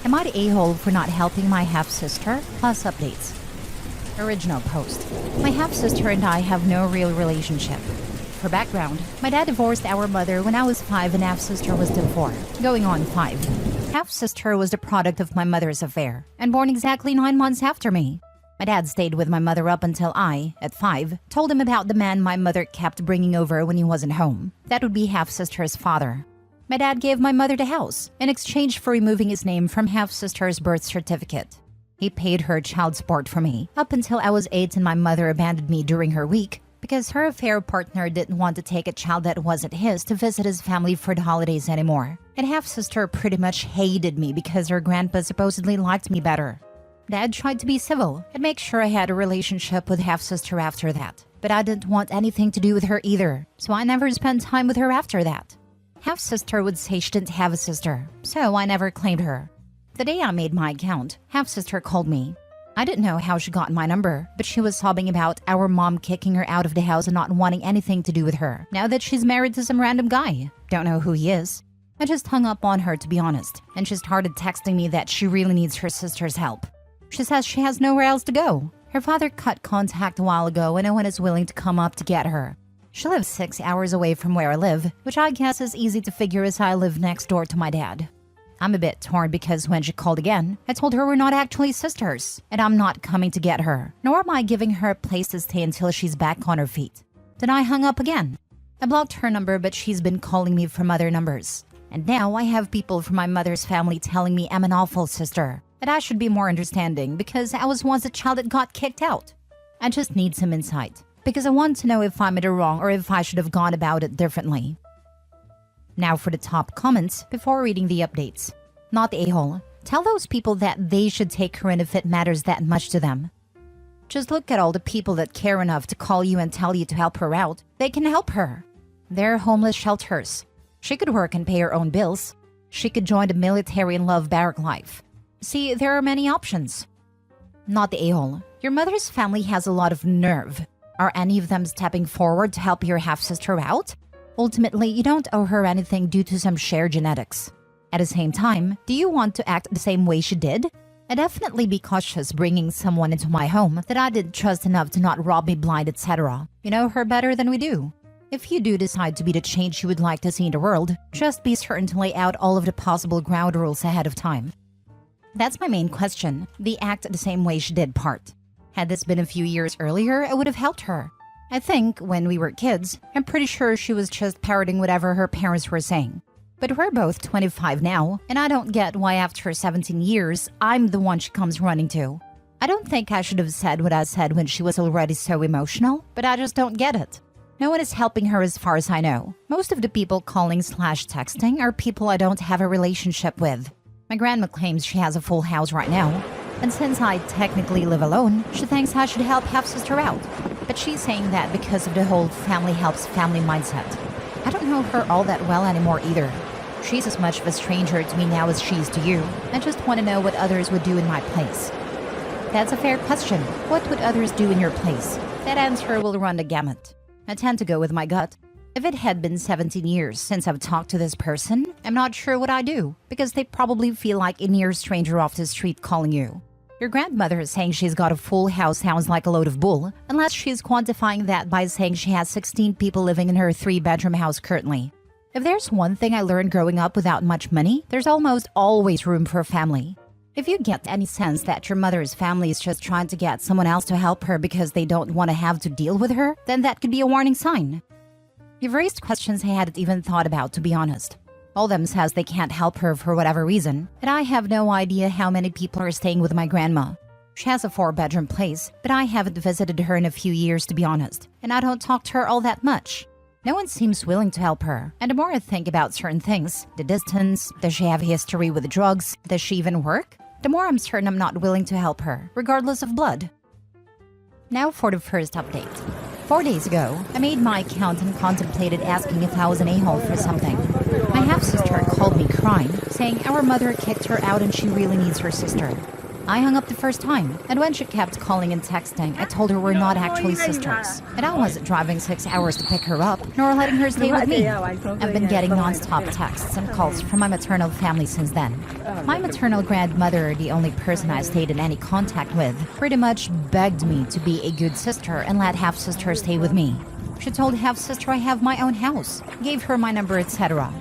Am I the a-hole for not helping my half-sister? Plus updates. Original post. My half-sister and I have no real relationship. For background, my dad divorced our mother when I was 5 and half-sister was still 4, going on 5. Half-sister was the product of my mother's affair, and born exactly 9 months after me. My dad stayed with my mother up until I, at 5, told him about the man my mother kept bringing over when he wasn't home. That would be half-sister's father. My dad gave my mother the house in exchange for removing his name from half-sister's birth certificate. He paid her child support for me up until I was 8 and my mother abandoned me during her week because her affair partner didn't want to take a child that wasn't his to visit his family for the holidays anymore. And half-sister pretty much hated me because her grandpa supposedly liked me better. Dad tried to be civil and make sure I had a relationship with half-sister after that. But I didn't want anything to do with her either, so I never spent time with her after that. Half-sister would say she didn't have a sister, so I never claimed her. The day I made my account, half-sister called me. I didn't know how she got my number, but she was sobbing about our mom kicking her out of the house and not wanting anything to do with her, now that she's married to some random guy. Don't know who he is. I just hung up on her, to be honest, and she started texting me that she really needs her sister's help. She says she has nowhere else to go. Her father cut contact a while ago and no one is willing to come up to get her. She lives 6 hours away from where I live, which I guess is easy to figure as I live next door to my dad. I'm a bit torn because when she called again, I told her we're not actually sisters, and I'm not coming to get her, nor am I giving her a place to stay until she's back on her feet. Then I hung up again. I blocked her number, but she's been calling me from other numbers. And now I have people from my mother's family telling me I'm an awful sister, and I should be more understanding because I was once a child that got kicked out. I just need some insight, because I want to know if I'm in the wrong or if I should have gone about it differently. Now for the top comments before reading the updates. Not the a-hole. Tell those people that they should take her in if it matters that much to them. Just look at all the people that care enough to call you and tell you to help her out. They can help her. There are homeless shelters. She could work and pay her own bills. She could join the military and love barrack life. See, there are many options. Not the a-hole. Your mother's family has a lot of nerve. Are any of them stepping forward to help your half-sister out? Ultimately, you don't owe her anything due to some shared genetics. At the same time, do you want to act the same way she did? I'd definitely be cautious bringing someone into my home that I didn't trust enough to not rob me blind, etc. You know her better than we do. If you do decide to be the change you would like to see in the world, just be certain to lay out all of the possible ground rules ahead of time. That's my main question, the act the same way she did part. Had this been a few years earlier, I would have helped her. I think, when we were kids, I'm pretty sure she was just parroting whatever her parents were saying. But we're both 25 now, and I don't get why after 17 years, I'm the one she comes running to. I don't think I should have said what I said when she was already so emotional, but I just don't get it. No one is helping her as far as I know. Most of the people calling/texting are people I don't have a relationship with. My grandma claims she has a full house right now, and since I technically live alone, she thinks I should help half-sister out. But she's saying that because of the whole family helps family mindset. I don't know her all that well anymore either. She's as much of a stranger to me now as she is to you. I just want to know what others would do in my place. That's a fair question. What would others do in your place? That answer will run the gamut. I tend to go with my gut. If it had been 17 years since I've talked to this person, I'm not sure what I'd do, because they probably feel like a near stranger off the street calling you. Your grandmother saying she's got a full house sounds like a load of bull, unless she's quantifying that by saying she has 16 people living in her 3-bedroom house currently. If there's one thing I learned growing up without much money, there's almost always room for a family. If you get any sense that your mother's family is just trying to get someone else to help her because they don't want to have to deal with her, then that could be a warning sign. You've raised questions I hadn't even thought about, to be honest. All of them says they can't help her for whatever reason, and I have no idea how many people are staying with my grandma. She has a 4-bedroom place, but I haven't visited her in a few years, to be honest, and I don't talk to her all that much. No one seems willing to help her, and the more I think about certain things, the distance, does she have a history with drugs, does she even work, the more I'm certain I'm not willing to help her, regardless of blood. Now for the first update. 4 days ago, I made my account and contemplated asking if I was an a-hole for something. My half-sister called me crying, saying our mother kicked her out and she really needs her sister. I hung up the first time, and when she kept calling and texting, I told her we're not actually sisters. And I wasn't driving 6 hours to pick her up, nor letting her stay with me. I've been getting non-stop texts and calls from my maternal family since then. My maternal grandmother, the only person I stayed in any contact with, pretty much begged me to be a good sister and let half-sister stay with me. She told half-sister I have my own house, gave her my number, etc.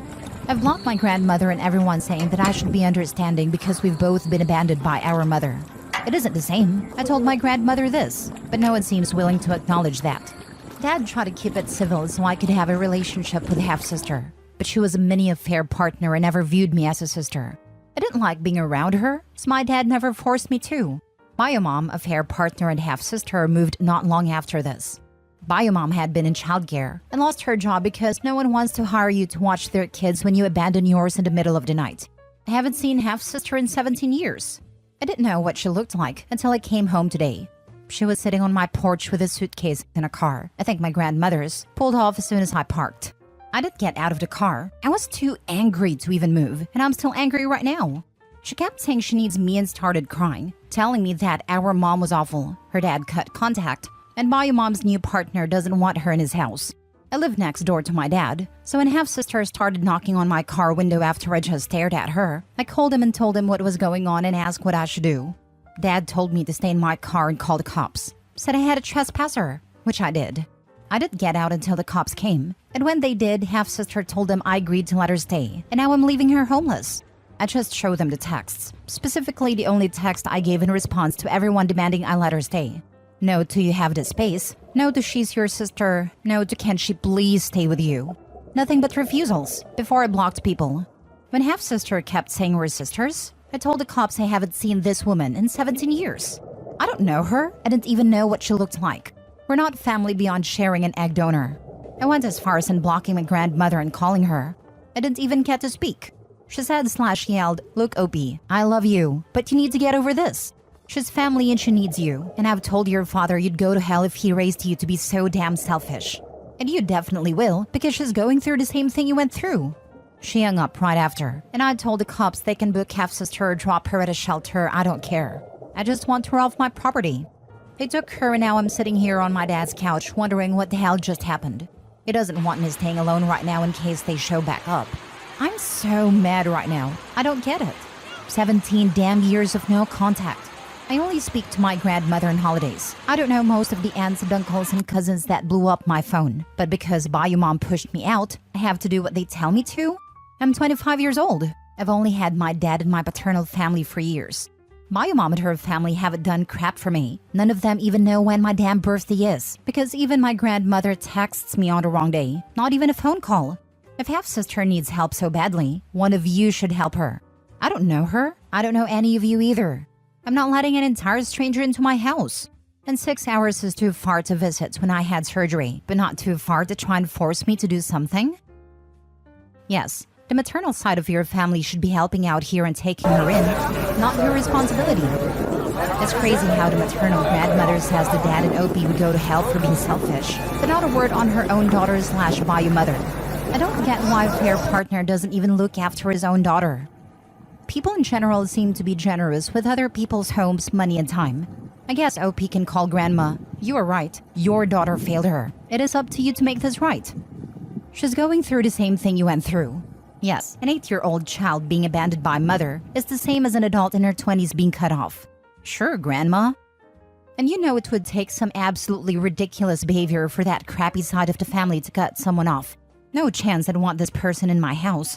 I've blocked my grandmother and everyone saying that I should be understanding because we've both been abandoned by our mother. It isn't the same. I told my grandmother this, but no one seems willing to acknowledge that. Dad tried to keep it civil so I could have a relationship with half-sister, but she was a mini affair partner and never viewed me as a sister. I didn't like being around her, so my dad never forced me to. Biomom, affair partner and half-sister, moved not long after this. Biomom had been in childcare and lost her job because no one wants to hire you to watch their kids when you abandon yours in the middle of the night. I haven't seen half-sister in 17 years. I didn't know what she looked like until I came home today. She was sitting on my porch with a suitcase in a car, I think my grandmother's, pulled off as soon as I parked. I didn't get out of the car. I was too angry to even move, and I'm still angry right now. She kept saying she needs me and started crying, telling me that our mom was awful, her dad cut contact, and Biomom's new partner doesn't want her in his house. I live next door to my dad, so when half-sister started knocking on my car window after I just stared at her, I called him and told him what was going on and asked what I should do. Dad told me to stay in my car and call the cops. Said I had a trespasser, which I did. I didn't get out until the cops came, and when they did, half-sister told them I agreed to let her stay, and now I'm leaving her homeless. I just showed them the texts, specifically the only text I gave in response to everyone demanding I let her stay. No to you have the space, no to she's your sister, no to can she please stay with you. Nothing but refusals, before I blocked people. When half-sister kept saying we're sisters, I told the cops I haven't seen this woman in 17 years. I don't know her, I didn't even know what she looked like. We're not family beyond sharing an egg donor. I went as far as blocking my grandmother and calling her. I didn't even get to speak. She said/yelled, "Look, Opie, I love you, but you need to get over this. She's family and she needs you, and I've told your father you'd go to hell if he raised you to be so damn selfish. And you definitely will, because she's going through the same thing you went through." She hung up right after, and I told the cops they can book half-sister or drop her at a shelter, I don't care. I just want her off my property. They took her and now I'm sitting here on my dad's couch wondering what the hell just happened. He doesn't want me staying alone right now in case they show back up. I'm so mad right now. I don't get it. 17 damn years of no contact. I only speak to my grandmother on holidays. I don't know most of the aunts and uncles and cousins that blew up my phone. But because Biomom pushed me out, I have to do what they tell me to? I'm 25 years old. I've only had my dad and my paternal family for years. Biomom and her family haven't done crap for me. None of them even know when my damn birthday is. Because even my grandmother texts me on the wrong day. Not even a phone call. If half-sister needs help so badly, one of you should help her. I don't know her. I don't know any of you either. I'm not letting an entire stranger into my house. And 6 hours is too far to visit when I had surgery, but not too far to try and force me to do something? Yes, the maternal side of your family should be helping out here and taking her in, not your responsibility. It's crazy how the maternal grandmother says the dad and Opie would go to hell for being selfish, but not a word on her own daughter/bio mother. I don't get why their partner doesn't even look after his own daughter. People in general seem to be generous with other people's homes, money, and time. I guess OP can call grandma. You are right. Your daughter failed her. It is up to you to make this right. She's going through the same thing you went through. Yes, an 8-year-old child being abandoned by mother is the same as an adult in her 20s being cut off. Sure, grandma. And you know it would take some absolutely ridiculous behavior for that crappy side of the family to cut someone off. No chance I'd want this person in my house.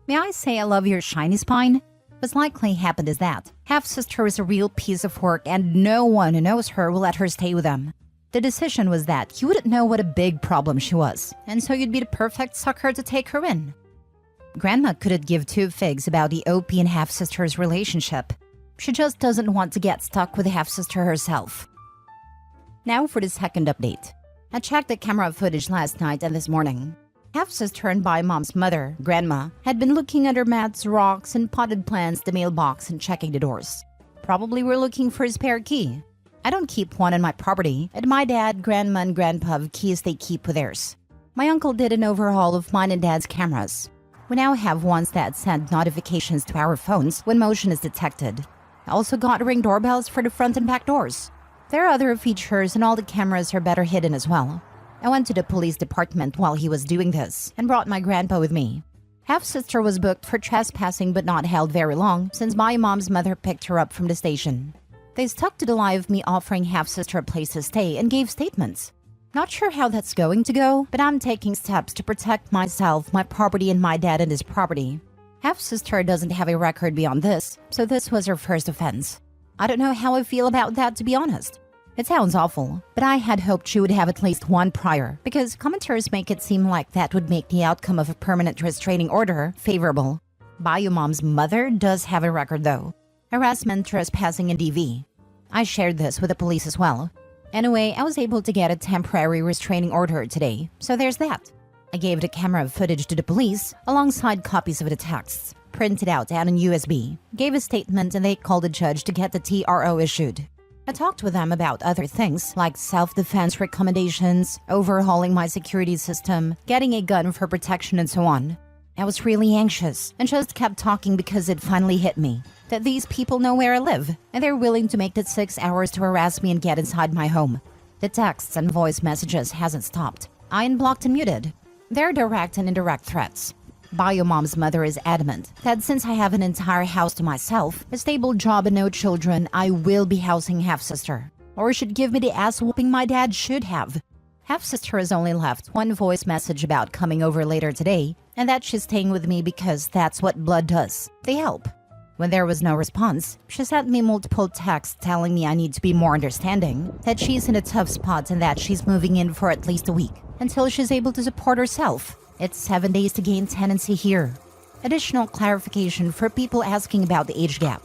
May I say I love your shiny spine? What's likely happened is that half-sister is a real piece of work and no one who knows her will let her stay with them. The decision was that you wouldn't know what a big problem she was, and so you'd be the perfect sucker to take her in. Grandma couldn't give two figs about the OP and half-sister's relationship. She just doesn't want to get stuck with the half-sister herself. Now for the second update. I checked the camera footage last night and this morning. Half-sister and Biomom's mother, Grandma, had been looking under mats, rocks, and potted plants, the mailbox, and checking the doors. Probably were looking for a spare key. I don't keep one on my property, and my dad, Grandma, and Grandpa have keys they keep with theirs. My uncle did an overhaul of mine and Dad's cameras. We now have ones that send notifications to our phones when motion is detected. I also got Ring doorbells for the front and back doors. There are other features and all the cameras are better hidden as well. I went to the police department while he was doing this and brought my grandpa with me. Half-sister was booked for trespassing but not held very long since my mom's mother picked her up from the station. They stuck to the lie of me offering half-sister a place to stay and gave statements. Not sure how that's going to go, but I'm taking steps to protect myself, my property, and my dad and his property. Half-sister doesn't have a record beyond this, so this was her first offense. I don't know how I feel about that, to be honest. It sounds awful, but I had hoped she would have at least one prior, because commenters make it seem like that would make the outcome of a permanent restraining order favorable. Bio Mom's mother does have a record though. Harassment, trespassing, and DV. I shared this with the police as well. Anyway, I was able to get a temporary restraining order today, so there's that. I gave the camera footage to the police, alongside copies of the texts, printed out and on USB, gave a statement, and they called the judge to get the TRO issued. I talked with them about other things like self-defense recommendations, overhauling my security system, getting a gun for protection, and so on. I was really anxious and just kept talking because it finally hit me that these people know where I live and they're willing to make the 6 hours to harass me and get inside my home. The texts and voice messages hasn't stopped. I unblocked and muted. They're direct and indirect threats. Bio Mom's mother is adamant that since I have an entire house to myself, a stable job and no children, I will be housing half-sister. Or should give me the ass whooping my dad should have. Half-sister has only left one voice message about coming over later today, and that she's staying with me because that's what blood does. They help. When there was no response, she sent me multiple texts telling me I need to be more understanding, that she's in a tough spot and that she's moving in for at least a week, until she's able to support herself. It's 7 days to gain tenancy here. Additional clarification for people asking about the age gap.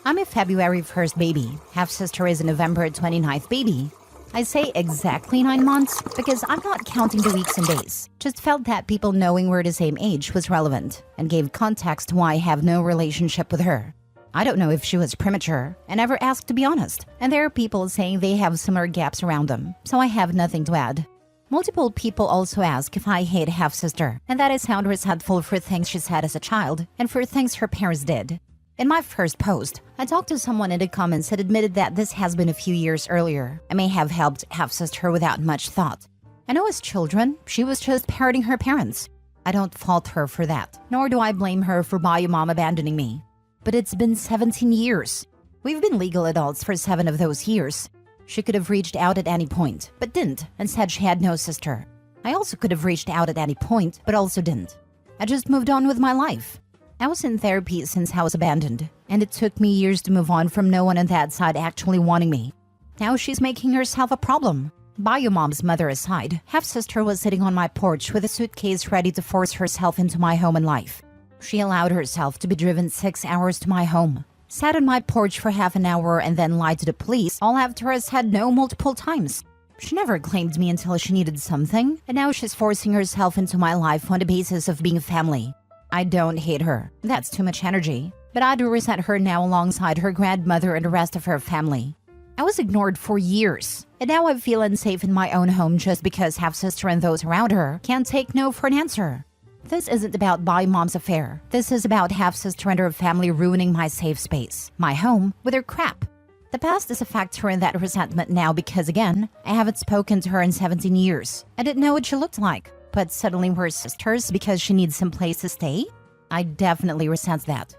I'm a February 1st baby. Half-sister is a November 29th baby. I say exactly 9 months because I'm not counting the weeks and days. Just felt that people knowing we're the same age was relevant and gave context to why I have no relationship with her. I don't know if she was premature. I never asked, to be honest. And there are people saying they have similar gaps around them, so I have nothing to add. Multiple people also ask if I hate half-sister, and that I sound resentful for things she said as a child and for things her parents did. In my first post, I talked to someone in the comments that admitted that this has been a few years earlier. I may have helped half-sister without much thought. I know as children, she was just parroting her parents. I don't fault her for that, nor do I blame her for Bio Mom abandoning me. But it's been 17 years. We've been legal adults for 7 of those years. She could have reached out at any point, but didn't, and said she had no sister. I also could have reached out at any point, but also didn't. I just moved on with my life. I was in therapy since I was abandoned, and it took me years to move on from no one on that side actually wanting me. Now she's making herself a problem. Bio Mom's mother aside, half-sister was sitting on my porch with a suitcase ready to force herself into my home and life. She allowed herself to be driven 6 hours to my home. Sat on my porch for half an hour and then lied to the police, all after I said no multiple times. She never claimed me until she needed something, and now she's forcing herself into my life on the basis of being family. I don't hate her. That's too much energy. But I do resent her now alongside her grandmother and the rest of her family. I was ignored for years, and now I feel unsafe in my own home just because half-sister and those around her can't take no for an answer. This isn't about Bio Mom's affair. This is about half-sister and her family ruining my safe space, my home, with their crap. The past is a factor in that resentment now because, again, I haven't spoken to her in 17 years. I didn't know what she looked like, but suddenly we're sisters because she needs some place to stay? I definitely resent that.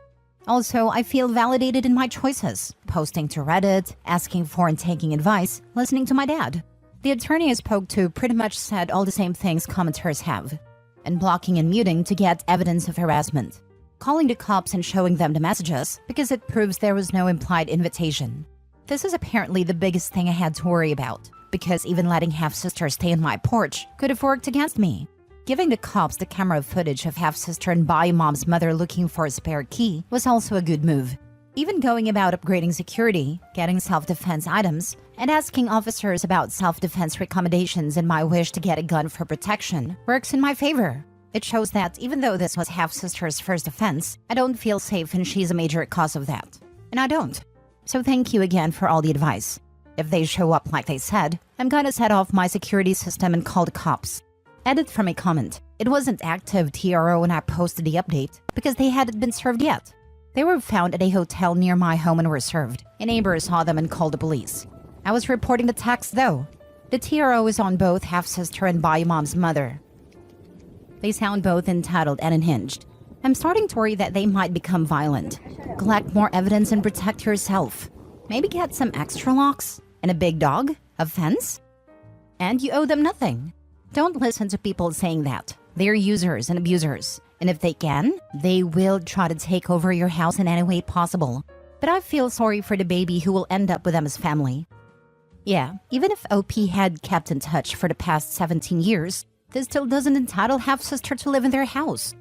Also, I feel validated in my choices, posting to Reddit, asking for and taking advice, listening to my dad. The attorney I spoke to pretty much said all the same things commenters have. And blocking and muting to get evidence of harassment. Calling the cops and showing them the messages because it proves there was no implied invitation. This is apparently the biggest thing I had to worry about, because even letting half-sister stay on my porch could have worked against me. Giving the cops the camera footage of half-sister and Bio Mom's mother looking for a spare key was also a good move. Even going about upgrading security, getting self-defense items, and asking officers about self-defense recommendations and my wish to get a gun for protection works in my favor. It shows that even though this was half-sister's first offense, I don't feel safe and she's a major cause of that. And I don't. So thank you again for all the advice. If they show up like they said, I'm gonna set off my security system and call the cops. Edit from a comment. It wasn't active TRO when I posted the update because they hadn't been served yet. They were found at a hotel near my home and were served. A neighbor saw them and called the police. I was reporting the text though. The TRO is on both half-sister and bio-mom's mother. They sound both entitled and unhinged. I'm starting to worry that they might become violent. Collect more evidence and protect yourself. Maybe get some extra locks and a big dog, a fence. And you owe them nothing. Don't listen to people saying that. They're users and abusers. And if they can, they will try to take over your house in any way possible. But I feel sorry for the baby who will end up with them as family. Yeah, even if OP had kept in touch for the past 17 years, this still doesn't entitle half-sister to live in their house.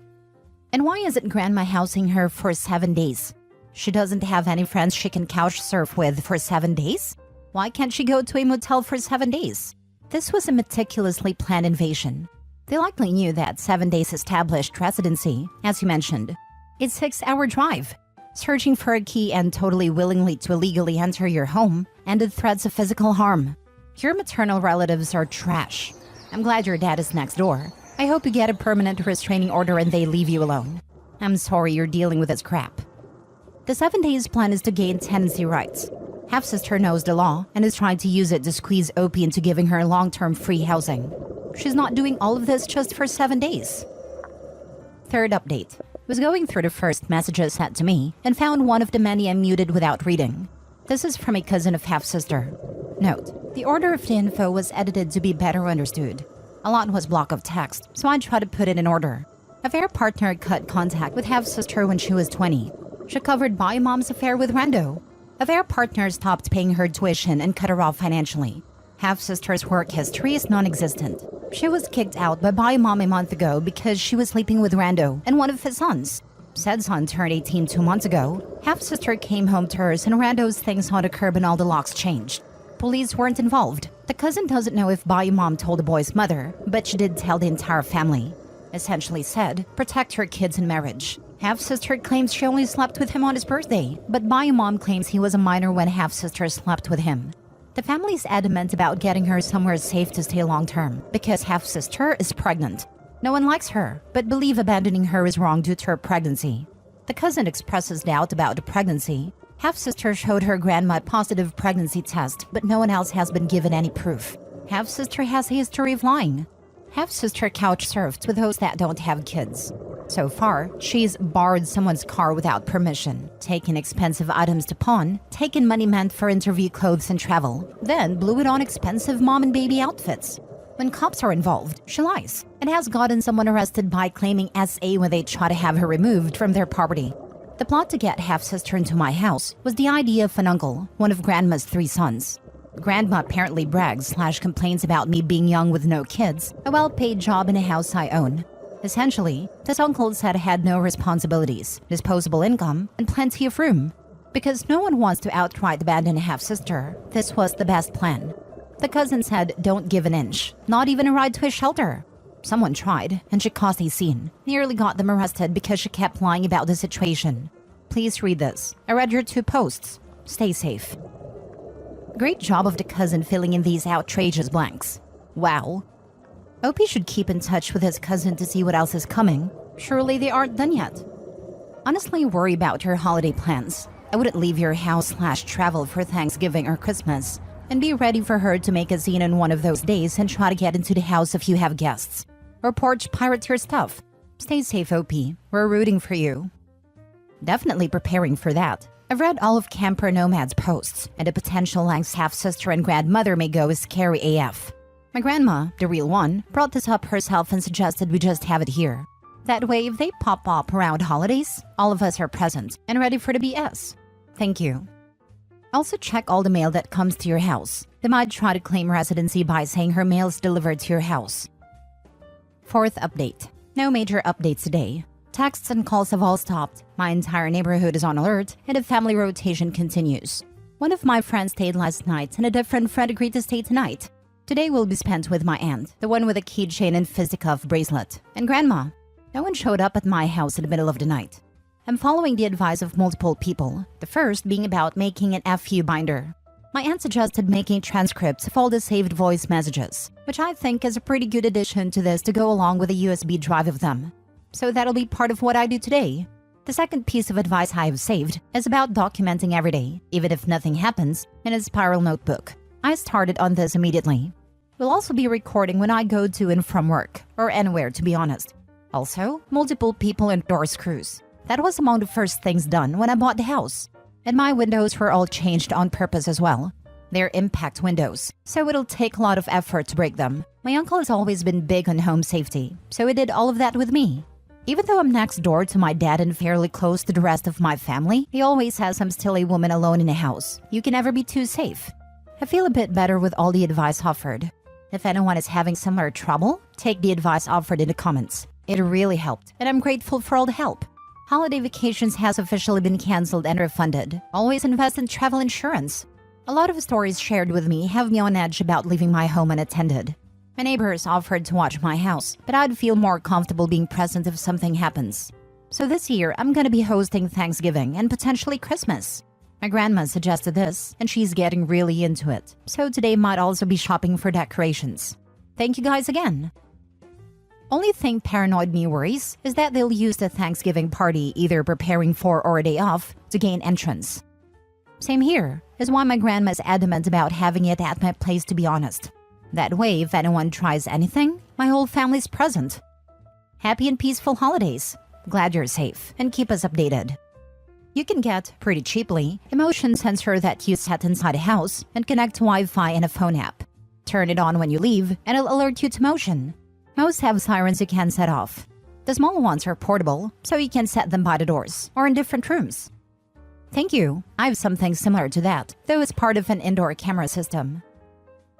And why isn't Grandma housing her for 7 days? She doesn't have any friends she can couch surf with for 7 days? Why can't she go to a motel for 7 days? This was a meticulously planned invasion. They likely knew that 7 days established residency, as you mentioned. It's a 6-hour drive. Searching for a key and totally willingly to illegally enter your home, and the threats of physical harm. Your maternal relatives are trash. I'm glad your dad is next door. I hope you get a permanent restraining order and they leave you alone. I'm sorry you're dealing with this crap. The 7 days plan is to gain tenancy rights. Half-sister knows the law and is trying to use it to squeeze OP into giving her long-term free housing. She's not doing all of this just for 7 days. Third update. Was going through the first messages sent to me and found one of the many I muted without reading. This is from a cousin of half-sister. Note, the order of the info was edited to be better understood. A lot was block of text, so I tried to put it in order. Affair partner cut contact with half-sister when she was 20. She covered bio-mom's affair with Rando. Affair partner stopped paying her tuition and cut her off financially. Half-sister's work history is non-existent. She was kicked out by bio-mom a month ago because she was sleeping with Rando and one of his sons. Said son turned 18 2 months ago. Half-sister came home to hers and Rando's things on the curb and all the locks changed. Police weren't involved. The cousin doesn't know if bio-mom told the boy's mother, but she did tell the entire family. Essentially said, protect her kids in marriage. Half-sister claims she only slept with him on his birthday, but bio-mom claims he was a minor when half-sister slept with him. The family's adamant about getting her somewhere safe to stay long-term, because half-sister is pregnant. No one likes her, but believe abandoning her is wrong due to her pregnancy. The cousin expresses doubt about the pregnancy. Half-sister showed her grandma a positive pregnancy test, but no one else has been given any proof. Half-sister has a history of lying. Half-sister couch surfs with those that don't have kids. So far, she's borrowed someone's car without permission, taken expensive items to pawn, taken money meant for interview clothes and travel, then blew it on expensive mom and baby outfits. When cops are involved, she lies, and has gotten someone arrested by claiming SA when they try to have her removed from their property. The plot to get half-sister into my house was the idea of an uncle, one of Grandma's 3 sons. Grandma apparently brags/complains about me being young with no kids, a well-paid job in a house I own. Essentially, this uncle said I had no responsibilities, disposable income, and plenty of room. Because no one wants to outright abandon a half-sister, this was the best plan. The cousin said don't give an inch, not even a ride to a shelter. Someone tried, and she caused a scene. Nearly got them arrested because she kept lying about the situation. Please read this. I read your 2 posts. Stay safe. Great job of the cousin filling in these outrageous blanks. Wow. OP should keep in touch with his cousin to see what else is coming. Surely they aren't done yet. Honestly, worry about your holiday plans. I wouldn't leave your house/travel for Thanksgiving or Christmas. And be ready for her to make a scene on one of those days and try to get into the house if you have guests. Or porch pirate your stuff. Stay safe, OP. We're rooting for you. Definitely preparing for that. I've read all of Camper Nomad's posts, and the potential lengths half-sister and grandmother may go is scary AF. My grandma, the real one, brought this up herself and suggested we just have it here. That way, if they pop up around holidays, all of us are present and ready for the BS. Thank you. Also check all the mail that comes to your house. They might try to claim residency by saying her mail is delivered to your house. Fourth update. No major updates today. Texts and calls have all stopped. My entire neighborhood is on alert, and the family rotation continues. One of my friends stayed last night, and a different friend agreed to stay tonight. Today will be spent with my aunt, the one with a keychain and fisticuff bracelet, and grandma. No one showed up at my house in the middle of the night. I'm following the advice of multiple people, the first being about making an FU binder. My aunt suggested making transcripts of all the saved voice messages, which I think is a pretty good addition to this to go along with a USB drive of them. So that'll be part of what I do today. The second piece of advice I have saved is about documenting every day, even if nothing happens, in a spiral notebook. I started on this immediately. We'll also be recording when I go to and from work, or anywhere to be honest. Also, multiple people indoors cruise. That was among the first things done when I bought the house. And my windows were all changed on purpose as well. They're impact windows, so it'll take a lot of effort to break them. My uncle has always been big on home safety, so he did all of that with me. Even though I'm next door to my dad and fairly close to the rest of my family, he always says I'm still a woman alone in a house. You can never be too safe. I feel a bit better with all the advice offered. If anyone is having similar trouble, take the advice offered in the comments. It really helped, and I'm grateful for all the help. Holiday vacations has officially been cancelled and refunded. Always invest in travel insurance. A lot of stories shared with me have me on edge about leaving my home unattended. My neighbors offered to watch my house, but I'd feel more comfortable being present if something happens. So this year, I'm gonna be hosting Thanksgiving and potentially Christmas. My grandma suggested this, and she's getting really into it. So today might also be shopping for decorations. Thank you guys again. Only thing paranoid me worries is that they'll use the Thanksgiving party either preparing for or a day off to gain entrance. Same here, is why my grandma's adamant about having it at my place to be honest. That way, if anyone tries anything, my whole family's present. Happy and peaceful holidays. Glad you're safe, and keep us updated. You can get, pretty cheaply, a motion sensor that you set inside a house and connect to Wi-Fi and a phone app. Turn it on when you leave, and it'll alert you to motion. Most have sirens you can set off. The small ones are portable, so you can set them by the doors or in different rooms. Thank you. I have something similar to that, though it's part of an indoor camera system.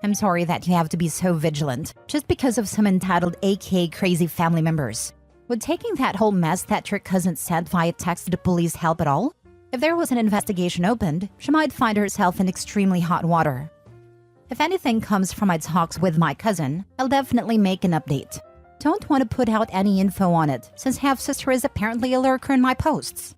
I'm sorry that you have to be so vigilant, just because of some entitled aka crazy family members. Would taking that whole mess that your cousin sent via text to the police help at all? If there was an investigation opened, she might find herself in extremely hot water. If anything comes from my talks with my cousin, I'll definitely make an update. Don't want to put out any info on it, since half-sister is apparently a lurker in my posts.